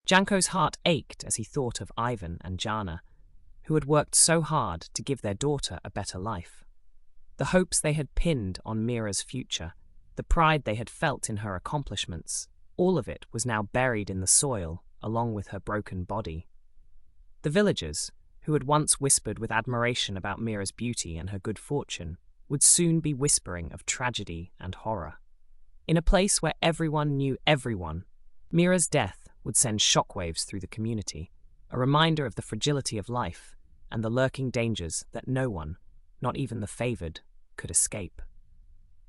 Janko's heart ached as he thought of Ivan and Jana, who had worked so hard to give their daughter a better life. The hopes they had pinned on Mira's future, the pride they had felt in her accomplishments, all of it was now buried in the soil along with her broken body. The villagers, who had once whispered with admiration about Mira's beauty and her good fortune, would soon be whispering of tragedy and horror. In a place where everyone knew everyone, Mira's death would send shockwaves through the community, a reminder of the fragility of life and the lurking dangers that no one, not even the favored, could escape.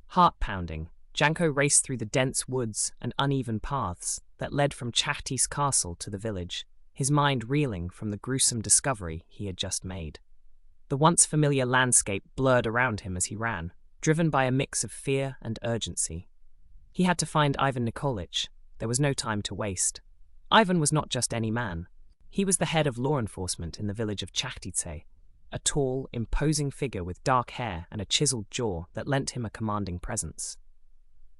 Heart-pounding, Janko raced through the dense woods and uneven paths that led from Chahti's castle to the village, his mind reeling from the gruesome discovery he had just made. The once familiar landscape blurred around him as he ran, driven by a mix of fear and urgency. He had to find Ivan Nikolic. There was no time to waste. Ivan was not just any man. He was the head of law enforcement in the village of Chahtitse, a tall, imposing figure with dark hair and a chiseled jaw that lent him a commanding presence.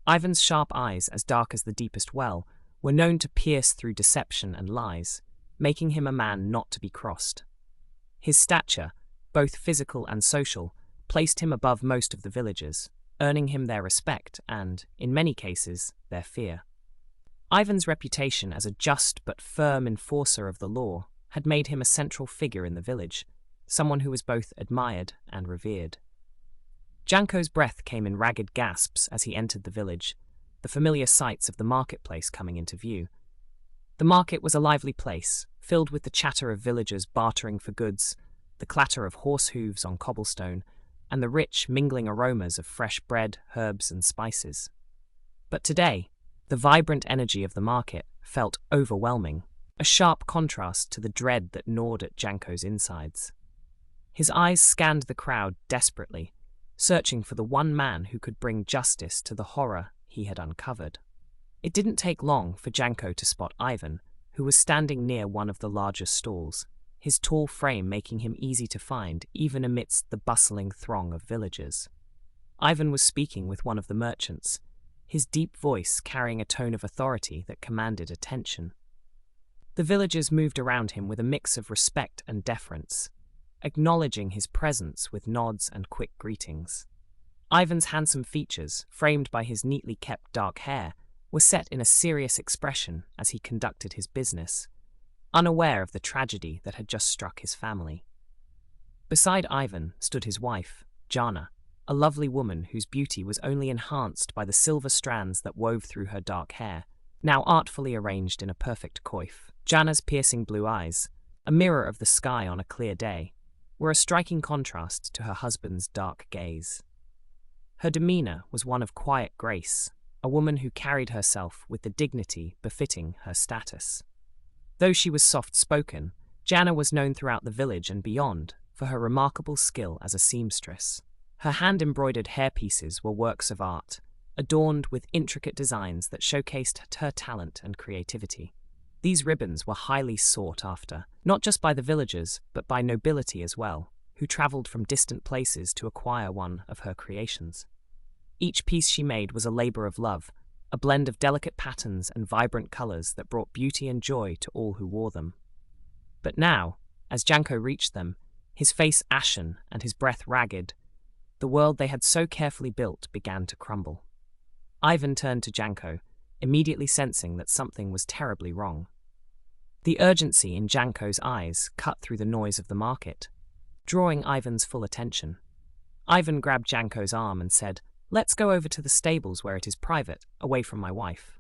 Ivan's sharp eyes, as dark as the deepest well, were known to pierce through deception and lies, making him a man not to be crossed. His stature, both physical and social, placed him above most of the villagers, earning him their respect and, in many cases, their fear. Ivan's reputation as a just but firm enforcer of the law had made him a central figure in the village, someone who was both admired and revered. Janko's breath came in ragged gasps as he entered the village, the familiar sights of the marketplace coming into view. The market was a lively place, filled with the chatter of villagers bartering for goods, the clatter of horse hooves on cobblestone, and the rich, mingling aromas of fresh bread, herbs, and spices. But today, the vibrant energy of the market felt overwhelming, a sharp contrast to the dread that gnawed at Janko's insides. His eyes scanned the crowd desperately, searching for the one man who could bring justice to the horror he had uncovered. It didn't take long for Janko to spot Ivan, who was standing near one of the larger stalls, his tall frame making him easy to find even amidst the bustling throng of villagers. Ivan was speaking with one of the merchants, his deep voice carrying a tone of authority that commanded attention. The villagers moved around him with a mix of respect and deference, acknowledging his presence with nods and quick greetings. Ivan's handsome features, framed by his neatly kept dark hair, were set in a serious expression as he conducted his business, unaware of the tragedy that had just struck his family. Beside Ivan stood his wife, Jana, a lovely woman whose beauty was only enhanced by the silver strands that wove through her dark hair, now artfully arranged in a perfect coif. Jana's piercing blue eyes, a mirror of the sky on a clear day, were a striking contrast to her husband's dark gaze. Her demeanor was one of quiet grace, a woman who carried herself with the dignity befitting her status. Though she was soft-spoken, Jana was known throughout the village and beyond for her remarkable skill as a seamstress. Her hand-embroidered hairpieces were works of art, adorned with intricate designs that showcased her talent and creativity. These ribbons were highly sought after, not just by the villagers, but by nobility as well, who travelled from distant places to acquire one of her creations. Each piece she made was a labour of love, a blend of delicate patterns and vibrant colours that brought beauty and joy to all who wore them. But now, as Janko reached them, his face ashen and his breath ragged, the world they had so carefully built began to crumble. Ivan turned to Janko, immediately sensing that something was terribly wrong. The urgency in Janko's eyes cut through the noise of the market, drawing Ivan's full attention. Ivan grabbed Janko's arm and said, "Let's go over to the stables where it is private, away from my wife."